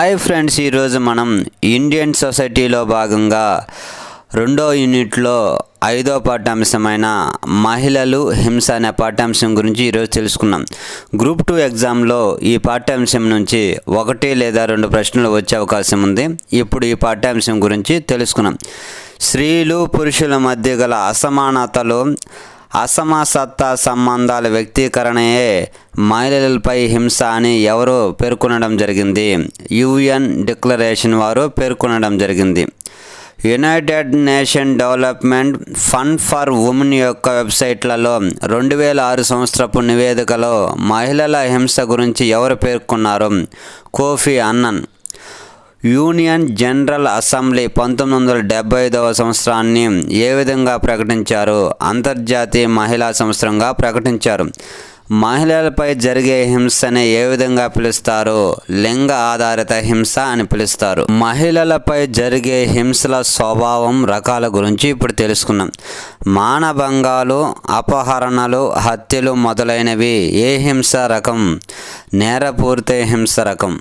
Hi friends, ఈరోజు మనం Indian సొసైటీలో భాగంగా రెండో యూనిట్లో 5వ పాఠ్యాంశమైన మహిళలు హింస అనే పాఠ్యాంశం గురించి ఈరోజు తెలుసుకున్నాం. గ్రూప్ 2 ఎగ్జామ్లో ఈ పాఠ్యాంశం నుంచి 1 లేదా 2 ప్రశ్నలు వచ్చే అవకాశం ఉంది. ఇప్పుడు ఈ పాఠ్యాంశం గురించి తెలుసుకున్నాం. స్త్రీలు పురుషుల మధ్య గల అసమానతలు, అసమసత్తా సంబంధాల వ్యక్తీకరణయే మహిళలపై హింస అని ఎవరు పేర్కొనడం జరిగింది? UN డిక్లరేషన్ వారు పేర్కొనడం జరిగింది. United nation development fund for women యొక్క వెబ్సైట్లలో 2006 సంవత్సరపు నివేదికలో మహిళల హింస గురించి ఎవరు పేర్కొన్నారు? Kofi Annan. Union general assembly 1975వ సంవత్సరాన్ని ఏ విధంగా ప్రకటించారు? అంతర్జాతీయ మహిళా సంవత్సరంగా ప్రకటించారు. మహిళలపై జరిగే హింసని ఏ విధంగా పిలుస్తారు? లింగ ఆధారిత హింస అని పిలుస్తారు. మహిళలపై జరిగే హింసల స్వభావం, రకాల గురించి ఇప్పుడు తెలుసుకున్నాం. మానభంగాలు, అపహరణలు, హత్యలు మొదలైనవి ఏ హింస రకం? నేరపూరిత హింస రకం.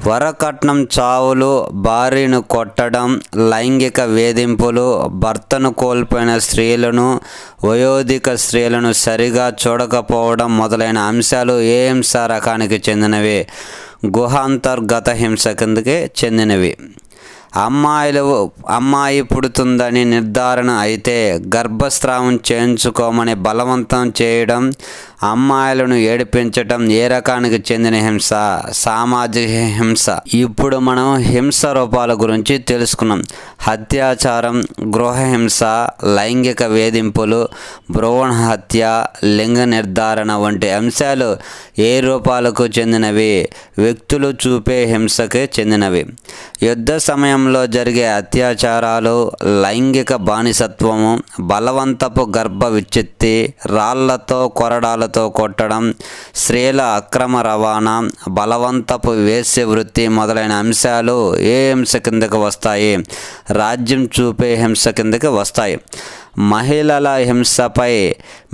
వరకట్నం, చావులు, భార్యను కొట్టడం, లైంగిక వేధింపులు, భర్తను కోల్పోయిన స్త్రీలను, వయోధిక స్త్రీలను సరిగా చూడకపోవడం మొదలైన అంశాలు ఏ హింస రకానికి చెందినవి? గుహాంతర్గత హింస కిందకి చెందినవి. అమ్మాయి పుడుతుందని నిర్ధారణ అయితే గర్భస్రావం చేయించుకోమని బలవంతం చేయడం, అమ్మాయిలను ఏడిపించటం ఏ రకానికి చెందిన హింస? సామాజిక హింస. ఇప్పుడు మనం హింస రూపాల గురించి తెలుసుకున్నాం. అత్యాచారం, గృహహింస, లైంగిక వేధింపులు, భ్రూణ హత్య, లింగ నిర్ధారణ వంటి అంశాలు ఏ రూపాలకు చెందినవి? వ్యక్తులు చూపే హింసకి చెందినవి. యుద్ధ సమయంలో జరిగే అత్యాచారాలు, లైంగిక బానిసత్వము, బలవంతపు గర్భ విచ్ఛిత్తి, రాళ్లతో కొరడాలతో కొట్టడం, స్త్రీల అక్రమ రవాణా, బలవంతపు వేశ్య వృత్తి మొదలైన అంశాలు ఏ హింస కిందకి వస్తాయి? రాజ్యం చూపే హింస కిందకి వస్తాయి. మహిళల హింసపై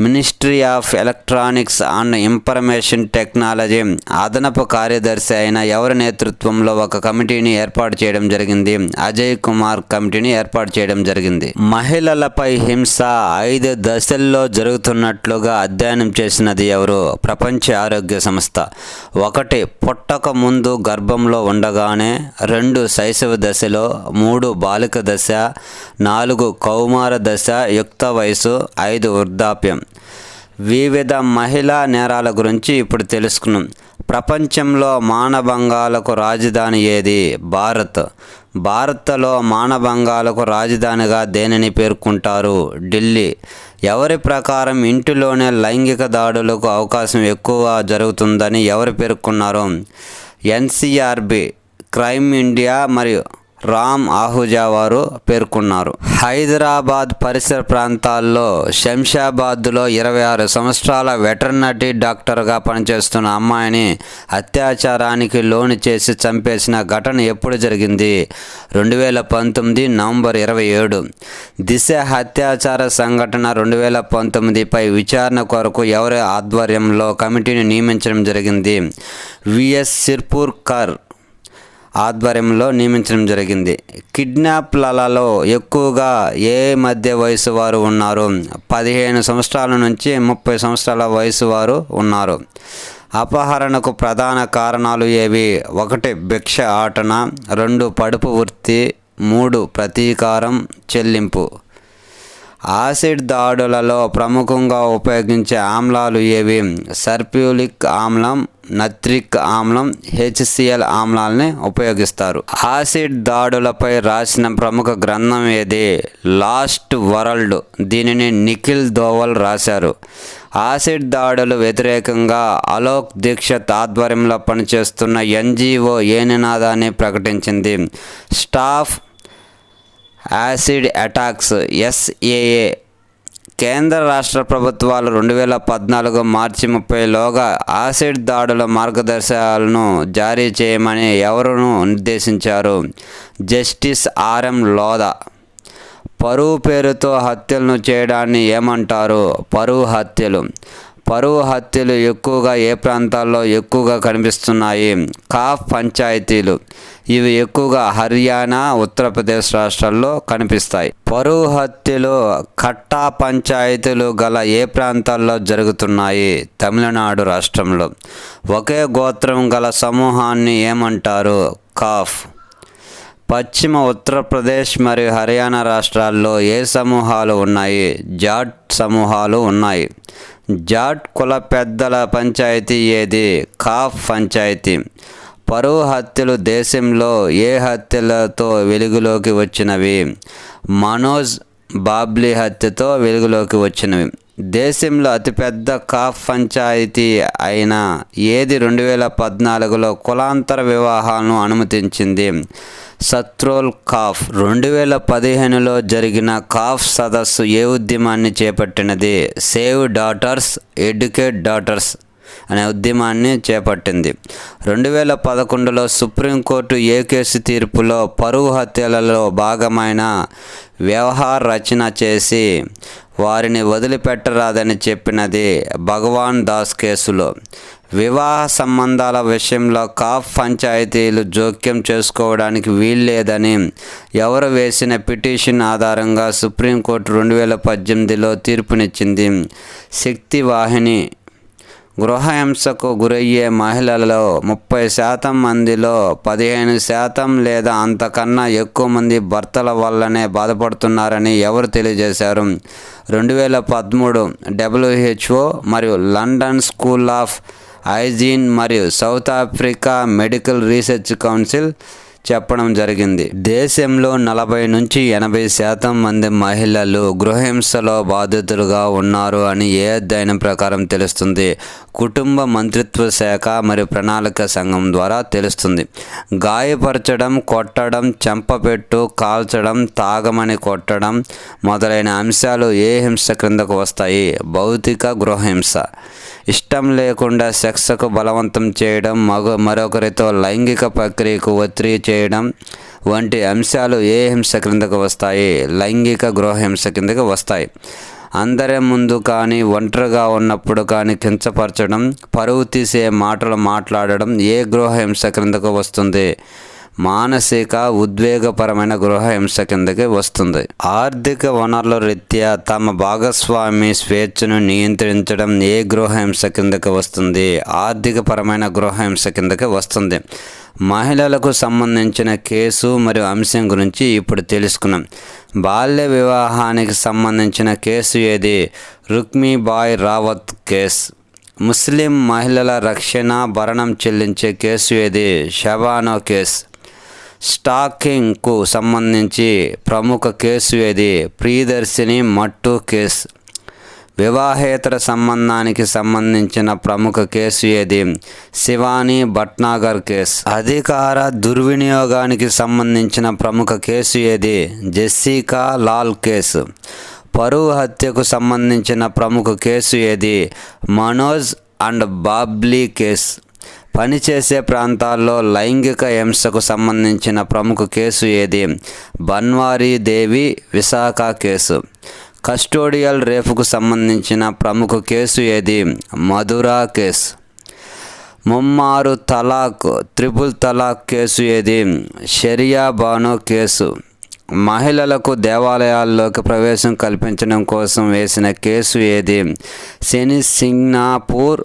ministry of electronics and information technology అదనపు కార్యదర్శి అయిన ఎవరి నేతృత్వంలో ఒక కమిటీని ఏర్పాటు చేయడం జరిగింది? అజయ్ కుమార్ కమిటీని ఏర్పాటు చేయడం జరిగింది. మహిళలపై హింస 5 దశల్లో జరుగుతున్నట్లుగా అధ్యయనం చేసినది ఎవరు? ప్రపంచ ఆరోగ్య సంస్థ. 1 పుట్టక ముందు గర్భంలో ఉండగానే, 2 శైశవ దశలో, 3 బాలిక దశ, 4 కౌమార దశ, యుక్త వయసు, 5 వృద్ధాప్యం. వివిధ మహిళా నేరాల గురించి ఇప్పుడు తెలుసుకున్నాం. ప్రపంచంలో మానభంగాలకు రాజధాని ఏది? భారత్లో మానభంగాలకు రాజధానిగా దేనిని పేర్కొంటారు? ఢిల్లీ. ఎవరి ప్రకారం ఇంటిలోనే లైంగిక దాడులకు అవకాశం ఎక్కువ జరుగుతుందని ఎవరు పేర్కొన్నారు? NCRB, క్రైమ్ ఇండియా మరియు రామ్ ఆహుజా వారు పేర్కొన్నారు. హైదరాబాద్ పరిసర ప్రాంతాల్లో శంషాబాద్లో 26 సంవత్సరాల వెటర్నరీ డాక్టర్గా పనిచేస్తున్న అమ్మాయిని అత్యాచారానికి లోను చేసి చంపేసిన ఘటన ఎప్పుడు జరిగింది? 2019 నవంబర్ 27. దిశ అత్యాచార సంఘటన 2019పై విచారణ కొరకు ఎవరి ఆధ్వర్యంలో కమిటీని నియమించడం జరిగింది? VS సిర్పూర్కర్ ఆధ్వర్యంలో నియమించడం జరిగింది. కిడ్నాప్లలో ఎక్కువగా ఏ మధ్య వయసు వారు ఉన్నారు? 15 సంవత్సరాల నుంచి 30 సంవత్సరాల వయసు వారు ఉన్నారు. అపహరణకు ప్రధాన కారణాలు ఏవి? 1 భిక్ష ఆటన, 2 పడుపు వృత్తి, 3 ప్రతీకారం చెల్లింపు. యాసిడ్ దాడులలో ప్రముఖంగా ఉపయోగించే ఆమ్లాలు ఏవి? సల్ఫ్యూరిక్ ఆమ్లం, నైట్రిక్ ఆమ్లం, HCl ఆమ్లాలని ఉపయోగిస్తారు. యాసిడ్ దాడులపై రాసిన ప్రముఖ గ్రంథం ఏది? Last world. దీనిని నిఖిల్ దోవల్ రాశారు. యాసిడ్ దాడులు వ్యతిరేకంగా అలోక్ దీక్షత్ ఆధ్వర్యంలో పనిచేస్తున్న NGO ఏ నినాదాన్ని ప్రకటించింది? Stop acid attacks, SAA. కేంద్ర రాష్ట్ర ప్రభుత్వాలు 2014 మార్చి 30లోగా యాసిడ్ దాడుల మార్గదర్శకాలను జారీ చేయమని ఎవరును నిర్దేశించారు? Justice RM Lodha. పరువు పేరుతో హత్యలను చేయడాన్ని ఏమంటారు? పరువు హత్యలు. పరువు హత్యలు ఎక్కువగా ఏ ప్రాంతాల్లో ఎక్కువగా కనిపిస్తున్నాయి? కాఫ్ పంచాయతీలు. ఇవి ఎక్కువగా హర్యానా, ఉత్తరప్రదేశ్ రాష్ట్రాల్లో కనిపిస్తాయి. పరువు హత్యలు కట్టా పంచాయతీలు గల ఏ ప్రాంతాల్లో జరుగుతున్నాయి? తమిళనాడు రాష్ట్రంలో. ఒకే గోత్రం గల సమూహాన్ని ఏమంటారు? కాఫ్. పశ్చిమ ఉత్తరప్రదేశ్ మరియు హర్యానా రాష్ట్రాల్లో ఏ సమూహాలు ఉన్నాయి? జాట్ సమూహాలు ఉన్నాయి. జాట్ కుల పెద్దల పంచాయతీ ఏది? కాఫ్ పంచాయతీ. పరువు హత్యలు దేశంలో ఏ హత్యలతో వెలుగులోకి వచ్చినవి? మనోజ్ బాబ్లీ హత్యతో వెలుగులోకి వచ్చినవి. దేశంలో అతిపెద్ద కాఫ్ పంచాయతీ అయిన ఏది 2014లో కులాంతర వివాహాలను అనుమతించింది? సత్రోల్ కాఫ్. 2015లో జరిగిన కాఫ్ సదస్సు ఏ ఉద్యమాన్ని చేపట్టినది? సేవ్ డాటర్స్, ఎడ్యుకేట్ డాటర్స్ అనే ఉద్యమాన్ని చేపట్టింది. 2011లో సుప్రీంకోర్టు ఏ కేసు తీర్పులో పరువు హత్యలలో భాగమైన వ్యవహార రచన చేసి వారిని వదిలిపెట్టరాదని చెప్పినది? భగవాన్ దాస్ కేసులో. వివాహ సంబంధాల విషయంలో కాఫ్ పంచాయతీలు జోక్యం చేసుకోవడానికి వీల్లేదని ఎవరు వేసిన పిటిషన్ ఆధారంగా సుప్రీంకోర్టు 2018లో తీర్పునిచ్చింది? శక్తి వాహిని. గృహహింసకు గురయ్యే మహిళలలో 30% మందిలో 15% లేదా అంతకన్నా ఎక్కువ మంది భర్తల వల్లనే బాధపడుతున్నారని ఎవరు తెలియజేశారు? 2013 WHO మరియు లండన్ స్కూల్ ఆఫ్ హైజీన్ మరియు south Africa medical research council చెప్పడం జరిగింది. దేశంలో 40 నుంచి 80% మంది మహిళలు గృహహింసలో బాధితులుగా ఉన్నారు అని ఏ అధ్యయనం ప్రకారం తెలుస్తుంది? కుటుంబ మంత్రిత్వ శాఖ మరియు ప్రణాళిక సంఘం ద్వారా తెలుస్తుంది. గాయపరచడం, కొట్టడం, చెంపపెట్టు, కాల్చడం, తాగమని కొట్టడం మొదలైన అంశాలు ఏ హింస క్రిందకు వస్తాయి? భౌతిక గృహహింస. ఇష్టం లేకుండా సెక్స్కు బలవంతం చేయడం, మరొకరితో లైంగిక ప్రక్రియకు ఒత్తిడి చేయడం వంటి అంశాలు ఏ హింస క్రిందకు వస్తాయి? లైంగిక గృహహింస కిందకు వస్తాయి. అందరి ముందు కానీ ఒంటరిగా ఉన్నప్పుడు కానీ కించపరచడం, పరువు తీసే మాటలు మాట్లాడడం ఏ గృహహింస క్రిందకు వస్తుంది? మానసిక ఉద్వేగపరమైన గృహహింస కిందకి వస్తుంది. ఆర్థిక వనరుల రీత్యా తమ భాగస్వామి స్వేచ్ఛను నియంత్రించడం ఏ గృహహింస కిందకి వస్తుంది? ఆర్థికపరమైన గృహహింస కిందకి వస్తుంది. మహిళలకు సంబంధించిన కేసు మరియు అంశం గురించి ఇప్పుడు తెలుసుకున్నాం. బాల్య వివాహానికి సంబంధించిన కేసు ఏది? రుక్మీబాయి రావత్ కేసు. ముస్లిం మహిళల రక్షణ భరణం చెల్లించే కేసు ఏది? షబానో కేసు. స్టాకింగ్కు సంబంధించి ప్రముఖ కేసు ఏది? ప్రియదర్శిని మట్టు కేసు. వివాహేతర సంబంధానికి సంబంధించిన ప్రముఖ కేసు ఏది? శివానీ భట్నాగర్ కేసు. అధికార దుర్వినియోగానికి సంబంధించిన ప్రముఖ కేసు ఏది? Jessica Lal case. పరువు హత్యకు సంబంధించిన ప్రముఖ కేసు ఏది? Manoj and Babli case. పనిచేసే ప్రాంతాల్లో లైంగిక హింసకు సంబంధించిన ప్రముఖ కేసు ఏది? బన్వారీ దేవి విశాఖ కేసు. కస్టోడియల్ రేపుకు సంబంధించిన ప్రముఖ కేసు ఏది? మధురా కేసు. ముమ్మారు తలాక్, త్రిపుల్ తలాక్ కేసు ఏది? షరియా బానో కేసు. మహిళలకు దేవాలయాల్లోకి ప్రవేశం కల్పించడం కోసం వేసిన కేసు ఏది? శని సింగ్నాపూర్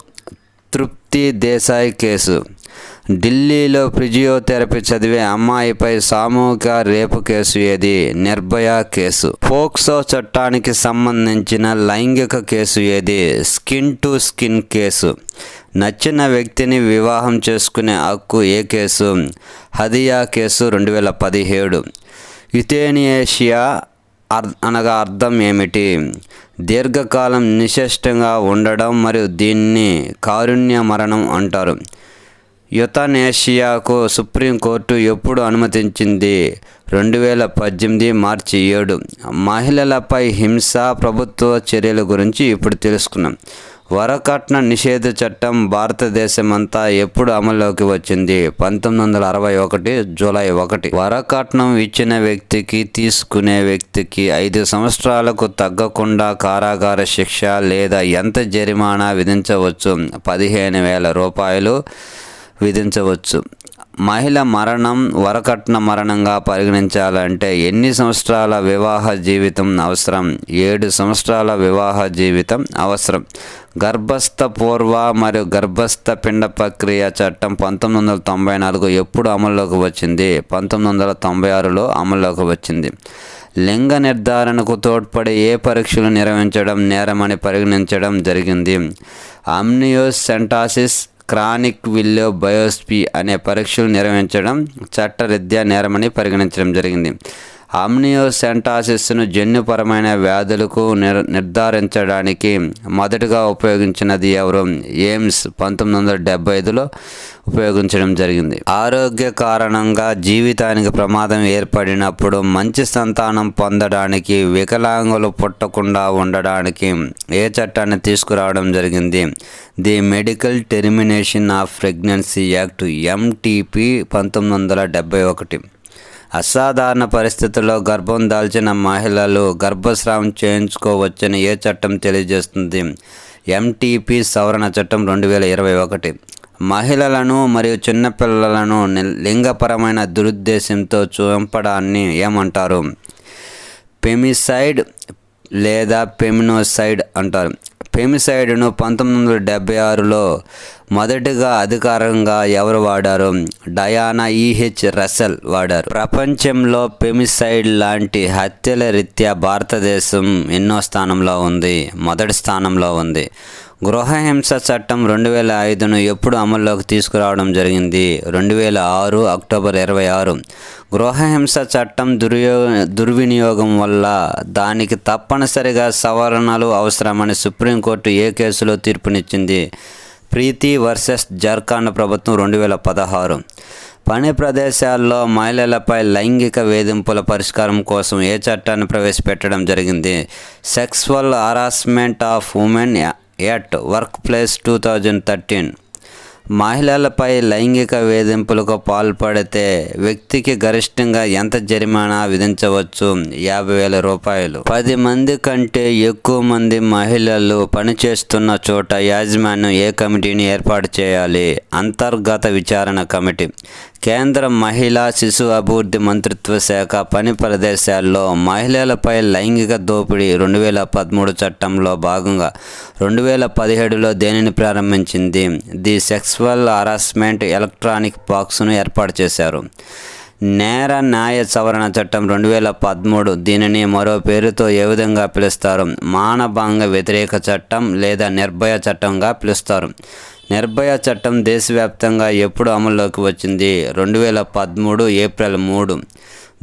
తృప్తి దేశాయ్ కేసు. ఢిల్లీలో ఫిజియోథెరపీ చదివే అమ్మాయిపై సామూహిక రేపు కేసు ఏది? నిర్భయ కేసు. పోక్సో చట్టానికి సంబంధించిన లైంగిక కేసు ఏది? Skin to skin case. నచ్చిన వ్యక్తిని వివాహం చేసుకునే హక్కు ఏ కేసు? హదియా కేసు 2017. యుథేనియేషియా అనగా అర్థం ఏమిటి? దీర్ఘకాలం నిశ్చేష్టంగా ఉండడం మరియు దీన్ని కారుణ్య మరణం అంటారు. యుథనేషియాకు సుప్రీంకోర్టు ఎప్పుడు అనుమతించింది? 2018 మార్చి 7. మహిళలపై హింస ప్రభుత్వ చర్యల గురించి ఇప్పుడు తెలుసుకున్నాం. వరకట్న నిషేధ చట్టం భారతదేశమంతా ఎప్పుడు అమల్లోకి వచ్చింది? 1961 జూలై 1. వరకట్నం ఇచ్చిన వ్యక్తికి తీసుకునే వ్యక్తికి 5 సంవత్సరాలకు తగ్గకుండా కారాగార శిక్ష లేదా ఎంత జరిమానా విధించవచ్చు? 15,000 రూపాయలు విధించవచ్చు. మహిళ మరణం వరకట్న మరణంగా పరిగణించాలంటే ఎన్ని సంవత్సరాల వివాహ జీవితం అవసరం? 7 సంవత్సరాల వివాహ జీవితం అవసరం. గర్భస్థ పూర్వ మరియు గర్భస్థ పిండ ప్రక్రియ చట్టం 1994 ఎప్పుడు అమల్లోకి వచ్చింది? 1996లో అమల్లోకి వచ్చింది. లింగ నిర్ధారణకు తోడ్పడే ఏ పరీక్షలు నిర్వహించడం నేరమని పరిగణించడం జరిగింది? అమ్నియోసెంటాసిస్, క్రానిక్ విల్లో బయోప్సీ అనే పరీక్షలు నిర్వహించడం చట్టరీత్యా నేరమని పరిగణించడం జరిగింది. అమ్నియోసెంటాసిస్ను జన్యుపరమైన వ్యాధులకు నిర్ధారించడానికి మొదటగా ఉపయోగించినది ఎవరు? ఎయిమ్స్ 1975లో ఉపయోగించడం జరిగింది. ఆరోగ్య కారణంగా జీవితానికి ప్రమాదం ఏర్పడినప్పుడు మంచి సంతానం పొందడానికి, వికలాంగులు పుట్టకుండా ఉండడానికి ఏ చట్టాన్ని తీసుకురావడం జరిగింది? The medical termination of pregnancy act MTP 1971. అసాధారణ పరిస్థితుల్లో గర్భం దాల్చిన మహిళలు గర్భస్రావం చేయించుకోవచ్చని ఏ చట్టం తెలియజేస్తుంది? MTP సవరణ చట్టం 2021. మహిళలను మరియు చిన్నపిల్లలను లింగపరమైన దురుద్దేశంతో చంపడాన్ని ఏమంటారు? ఫెమిసైడ్ లేదా ఫెమినోసైడ్ అంటారు. ఫెమిసైడ్ను 1976లో మొదటిగా అధికారికంగా ఎవరు వాడారు? డయానా EH రసెల్ వాడారు. ప్రపంచంలో ఫెమిసైడ్ లాంటి హత్యల రీత్యా భారతదేశం ఎన్నో స్థానంలో ఉంది? మొదటి స్థానంలో ఉంది. గృహహింస చట్టం 2005ను ఎప్పుడు అమల్లోకి తీసుకురావడం జరిగింది? 2006 అక్టోబర్ 26. గృహహింస చట్టం దుర్వినియోగం వల్ల దానికి తప్పనిసరిగా సవరణలు అవసరమని సుప్రీంకోర్టు ఏ కేసులో తీర్పునిచ్చింది? ప్రీతి వర్సెస్ జార్ఖండ్ ప్రభుత్వం 2016. పని ప్రదేశాల్లో మహిళలపై లైంగిక వేధింపుల పరిష్కారం కోసం ఏ చట్టాన్ని ప్రవేశపెట్టడం జరిగింది? Sexual harassment of women at work place 2013. మహిళలపై లైంగిక వేధింపులకు పాల్పడితే వ్యక్తికి గరిష్టంగా ఎంత జరిమానా విధించవచ్చు? 50,000 రూపాయలు. 10 మంది కంటే ఎక్కువ మంది మహిళలు పనిచేస్తున్న చోట యాజమాన్యం ఏ కమిటీని ఏర్పాటు చేయాలి? అంతర్గత విచారణ కమిటీ. కేంద్ర మహిళా శిశు అభివృద్ధి మంత్రిత్వ శాఖ పని ప్రదేశాల్లో మహిళలపై లైంగిక దోపిడీ 2013 చట్టంలో భాగంగా 2017లో దేనిని ప్రారంభించింది? ది సెక్సువల్ హరాస్మెంట్ ఎలక్ట్రానిక్ బాక్స్ను ఏర్పాటు చేశారు. నేర న్యాయ సవరణ చట్టం 2013 దీనిని మరో పేరుతో ఏ విధంగా పిలుస్తారు? మానభంగ వ్యతిరేక చట్టం లేదా నిర్భయ చట్టంగా పిలుస్తారు. నిర్భయ చట్టం దేశవ్యాప్తంగా ఎప్పుడు అమల్లోకి వచ్చింది? 2013 ఏప్రిల్ 3.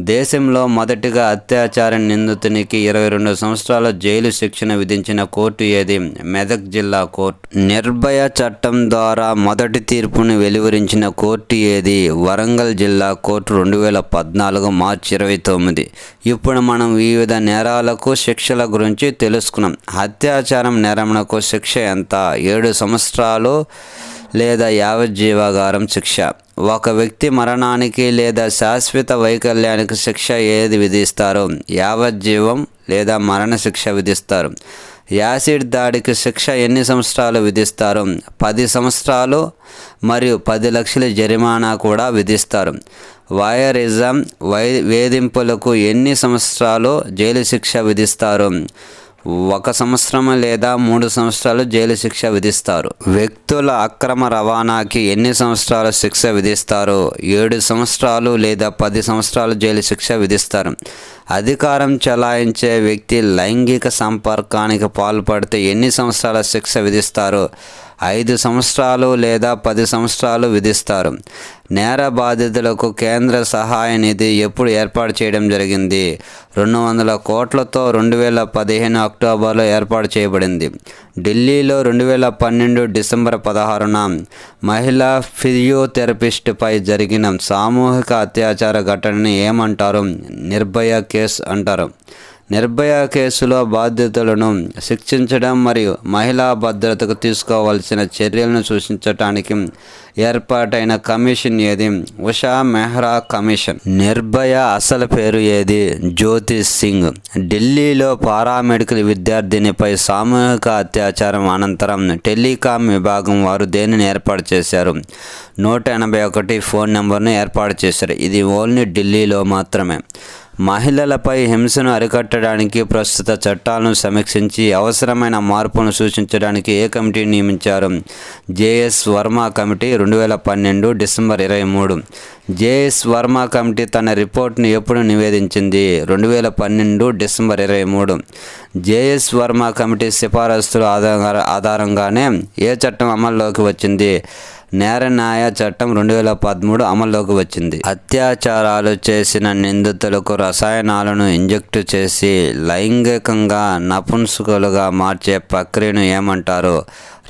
దేశంలో మొదటిగా అత్యాచార నిందితునికి 22 సంవత్సరాల జైలు శిక్షణ విధించిన కోర్టు ఏది? మెదక్ జిల్లా కోర్టు. నిర్భయ చట్టం ద్వారా మొదటి తీర్పును వెలువరించిన కోర్టు ఏది? వరంగల్ జిల్లా కోర్టు 2014 మార్చి 29. ఇప్పుడు మనం వివిధ నేరాలకు శిక్షల గురించి తెలుసుకున్నాం. అత్యాచారం నేరమునకు శిక్ష ఎంత? 7 సంవత్సరాలు లేదా యావజ్జీవాగారం శిక్ష. ఒక వ్యక్తి మరణానికి లేదా శాశ్వత వైకల్యానికి శిక్ష ఏది విధిస్తారు? యావజ్జీవం లేదా మరణశిక్ష విధిస్తారు. యాసిడ్ దాడికి శిక్ష ఎన్ని సంవత్సరాలు విధిస్తారు? 10 సంవత్సరాలు మరియు 10 లక్షల జరిమానా కూడా విధిస్తారు. వయరిజం వేధింపులకు ఎన్ని సంవత్సరాలు జైలు శిక్ష విధిస్తారు? 1 సంవత్సరం లేదా 3 సంవత్సరాలు జైలు శిక్ష విధిస్తారు. వ్యక్తుల అక్రమ రవాణాకి ఎన్ని సంవత్సరాల శిక్ష విధిస్తారు? 7 సంవత్సరాలు లేదా 10 సంవత్సరాలు జైలు శిక్ష విధిస్తారు. అధికారం చెలాయించే వ్యక్తి లైంగిక సంపర్కానికి పాల్పడితే ఎన్ని సంవత్సరాల శిక్ష విధిస్తారు? 5 సంవత్సరాలు లేదా 10 సంవత్సరాలు విధిస్తారు. నేర బాధితులకు కేంద్ర సహాయ నిధి ఎప్పుడు ఏర్పాటు చేయడం జరిగింది? 200 కోట్లతో 2015 అక్టోబర్లో ఏర్పాటు చేయబడింది. ఢిల్లీలో 2012 డిసెంబర్ 16న మహిళా ఫిజియోథెరపిస్ట్పై జరిగిన సామూహిక అత్యాచార ఘటనని ఏమంటారు? నిర్భయ కేసు అంటారు. నిర్భయ కేసులో బాధితులను శిక్షించడం మరియు మహిళా భద్రతకు తీసుకోవాల్సిన చర్యలను సూచించడానికి ఏర్పాటైన కమిషన్ ఏది? ఉషా మెహ్రా కమిషన్. నిర్భయ అసలు పేరు ఏది? జ్యోతి సింగ్. ఢిల్లీలో పారామెడికల్ విద్యార్థినిపై సామూహిక అత్యాచారం అనంతరం టెలికాం విభాగం వారు దేనిని ఏర్పాటు చేశారు? 181 ఫోన్ నెంబర్ను ఏర్పాటు చేశారు. ఇది ఓన్లీ ఢిల్లీలో మాత్రమే. మహిళలపై హింసను అరికట్టడానికి ప్రస్తుత చట్టాలను సమీక్షించి అవసరమైన మార్పులను సూచించడానికి ఏ కమిటీని నియమించారు? JS Varma committee. 2012 December 23. JS Varma committee తన రిపోర్ట్ను ఎప్పుడు నివేదించింది? 2012 డిసెంబర్ 23. జేఎస్ వర్మ కమిటీ సిఫారసుల ఆధారంగానే ఏ చట్టం అమల్లోకి వచ్చింది? నేర న్యాయ చట్టం 2013 అమల్లోకి వచ్చింది. అత్యాచారాలు చేసిన నిందితులకు రసాయనాలను ఇంజెక్ట్ చేసి లైంగికంగా నపుంసకులుగా మార్చే ప్రక్రియను ఏమంటారు?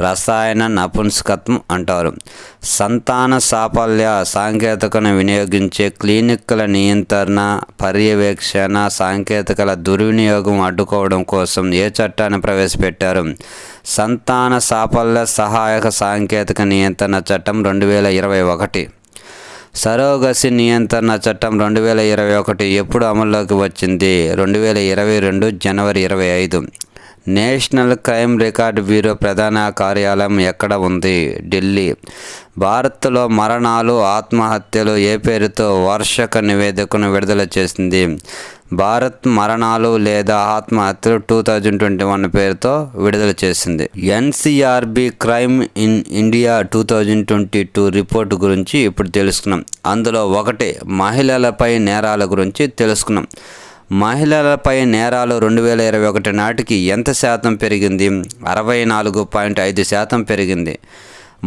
రసాయన నపుంసకత్వం అంటారు. సంతాన సాఫల్య సాంకేతికను వినియోగించే క్లినిక్ల నియంత్రణ, పర్యవేక్షణ సాంకేతికల దుర్వినియోగం అడ్డుకోవడం కోసం ఏ చట్టాన్ని ప్రవేశపెట్టారు? సంతాన సాఫల్య సహాయక సాంకేతిక నియంత్రణ చట్టం 2021. సరోగసి నియంత్రణ చట్టం 2021 ఎప్పుడు అమల్లోకి వచ్చింది? 2022 జనవరి 25. నేషనల్ క్రైమ్ రికార్డ్ బ్యూరో ప్రధాన కార్యాలయం ఎక్కడ ఉంది? ఢిల్లీ. భారత్లో మరణాలు, ఆత్మహత్యలు ఏ పేరుతో వార్షిక నివేదికను విడుదల చేసింది? భారత్ మరణాలు లేదా ఆత్మహత్యలు 2021 పేరుతో విడుదల చేసింది. NCRB crime in India 2022 report గురించి ఇప్పుడు తెలుసుకున్నాం. అందులో 1 మహిళలపై నేరాల గురించి తెలుసుకున్నాం. మహిళలపై నేరాలు 2021 నాటికి ఎంత శాతం పెరిగింది? 64.5% పెరిగింది.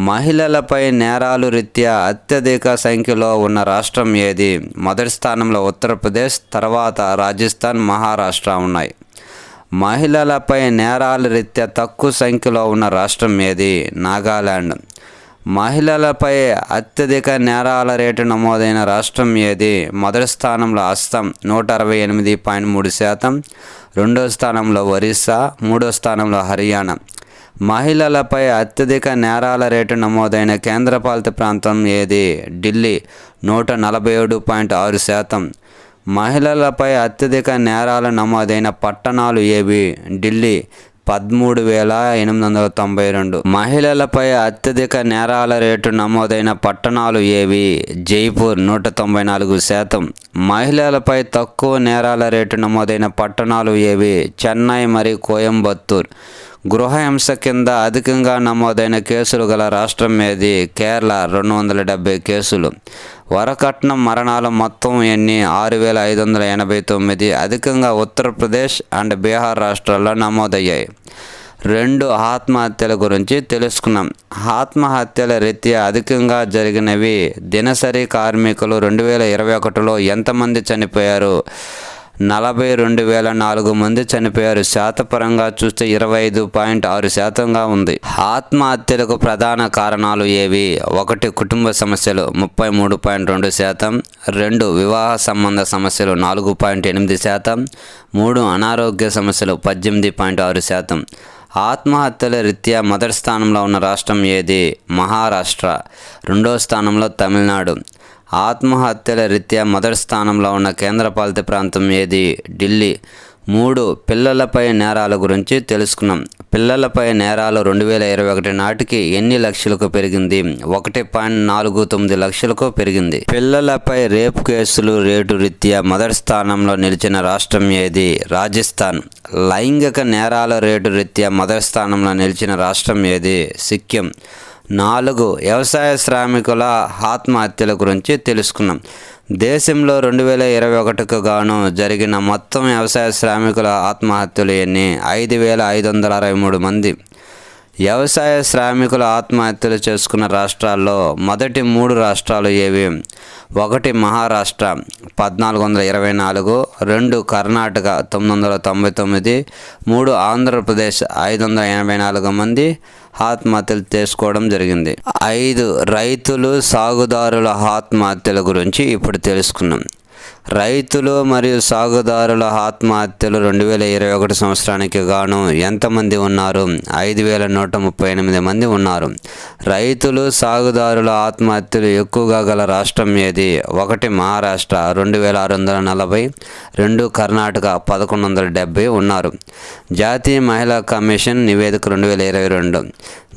మహిళలపై నేరాలు రీత్యా అత్యధిక సంఖ్యలో ఉన్న రాష్ట్రం ఏది? మొదటి స్థానంలో ఉత్తరప్రదేశ్, తర్వాత రాజస్థాన్, మహారాష్ట్ర ఉన్నాయి. మహిళలపై నేరాల రీత్యా తక్కువ సంఖ్యలో ఉన్న రాష్ట్రం ఏది? నాగాలాండ్. మహిళలపై అత్యధిక నేరాల రేటు నమోదైన రాష్ట్రం ఏది? మొదటి స్థానంలో అస్సాం 168.3%, రెండో స్థానంలో ఒరిస్సా, మూడో స్థానంలో హర్యానా. మహిళలపై అత్యధిక నేరాల రేటు నమోదైన కేంద్రపాలిత ప్రాంతం ఏది? ఢిల్లీ 147.6%. మహిళలపై అత్యధిక నేరాలు నమోదైన పట్టణాలు ఏవి? ఢిల్లీ 13,892. మహిళలపై అత్యధిక నేరాల రేటు నమోదైన పట్టణాలు ఏవి? జైపూర్ 194%. మహిళలపై తక్కువ నేరాల రేటు నమోదైన పట్టణాలు ఏవి? చెన్నై మరియు కోయంబత్తూర్. గృహహింస కింద అధికంగా నమోదైన కేసులు గల రాష్ట్రం ఏది? కేరళ 270 కేసులు. వరకట్నం మరణాలు మొత్తం ఎన్ని? 6,589. అధికంగా ఉత్తరప్రదేశ్ అండ్ బీహార్ రాష్ట్రాల్లో నమోదయ్యాయి. 2 ఆత్మహత్యల గురించి తెలుసుకున్నాం. ఆత్మహత్యల రీత్యా అధికంగా జరిగినవి. దినసరి కార్మికులు 2021లో ఎంతమంది చనిపోయారు? 42,004 మంది చనిపోయారు. శాతపరంగా చూస్తే 25.6%గా ఉంది. ఆత్మహత్యలకు ప్రధాన కారణాలు ఏవి? 1 కుటుంబ సమస్యలు 33.2%, 2 వివాహ సంబంధ సమస్యలు 4.8%, 3 అనారోగ్య సమస్యలు 18.6%. ఆత్మహత్యల రీత్యా మొదటి స్థానంలో ఉన్న రాష్ట్రం ఏది? మహారాష్ట్ర. రెండో స్థానంలో తమిళనాడు. ఆత్మహత్యల రీత్యా మొదటి స్థానంలో ఉన్న కేంద్రపాలిత ప్రాంతం ఏది? ఢిల్లీ. 3 పిల్లలపై నేరాల గురించి తెలుసుకున్నాం. పిల్లలపై నేరాలు 2021 నాటికి ఎన్ని లక్షలకు పెరిగింది? 1.49 లక్షలకు పెరిగింది. పిల్లలపై రేపు కేసులు రేటు రీత్యా మొదటి స్థానంలో నిలిచిన రాష్ట్రం ఏది? రాజస్థాన్. లైంగిక నేరాల రేటు రీత్యా మొదటి స్థానంలో నిలిచిన రాష్ట్రం ఏది? సిక్కిం. 4 వ్యవసాయ శ్రామికుల ఆత్మహత్యల గురించి తెలుసుకున్నాం. దేశంలో 2021కు గాను జరిగిన మొత్తం వ్యవసాయ శ్రామికుల ఆత్మహత్యలు ఎన్ని? 5,563 మంది. వ్యవసాయ శ్రామికుల ఆత్మహత్యలు చేసుకున్న రాష్ట్రాల్లో మొదటి 3 రాష్ట్రాలు ఏవి? 1 మహారాష్ట్ర 1,424, 2 కర్ణాటక 999, 3 ఆంధ్రప్రదేశ్ 584 మంది ఆత్మహత్యలు చేసుకోవడం జరిగింది. 5 రైతులు సాగుదారుల ఆత్మహత్యల గురించి ఇప్పుడు తెలుసుకున్నాం. రైతులు మరియు సాగుదారుల ఆత్మహత్యలు 2021 సంవత్సరానికి గాను ఎంతమంది ఉన్నారు? 5138 మంది ఉన్నారు. రైతులు సాగుదారుల ఆత్మహత్యలు ఎక్కువగా గల రాష్ట్రం ఏది? 1 మహారాష్ట్ర 2640, 2 కర్ణాటక 1170 ఉన్నారు. జాతీయ మహిళా కమిషన్ నివేదిక 2022.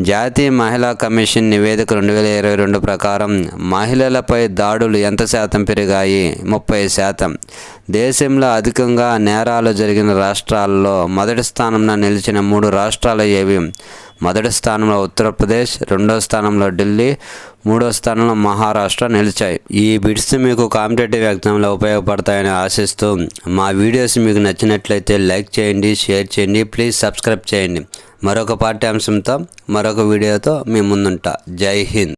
జాతీయ మహిళా కమిషన్ నివేదిక 2022 ప్రకారం మహిళలపై దాడులు ఎంత శాతం పెరిగాయి? 30%. దేశంలో అధికంగా నేరాలు జరిగిన రాష్ట్రాల్లో మొదటి స్థానంలో నిలిచిన 3 రాష్ట్రాలు ఏవి? మొదటి స్థానంలో ఉత్తరప్రదేశ్, రెండో స్థానంలో ఢిల్లీ, మూడో స్థానంలో మహారాష్ట్ర నిలిచాయి. ఈ బిట్స్ మీకు కాంపిటేటివ్ ఎగ్జామ్లో ఉపయోగపడతాయని ఆశిస్తూ మా వీడియోస్ మీకు నచ్చినట్లయితే లైక్ చేయండి, షేర్ చేయండి, ప్లీజ్ సబ్స్క్రైబ్ చేయండి. మరొక పాఠ్యాంశంతో మరొక వీడియోతో మీ ముందుంటా. జై హింద్.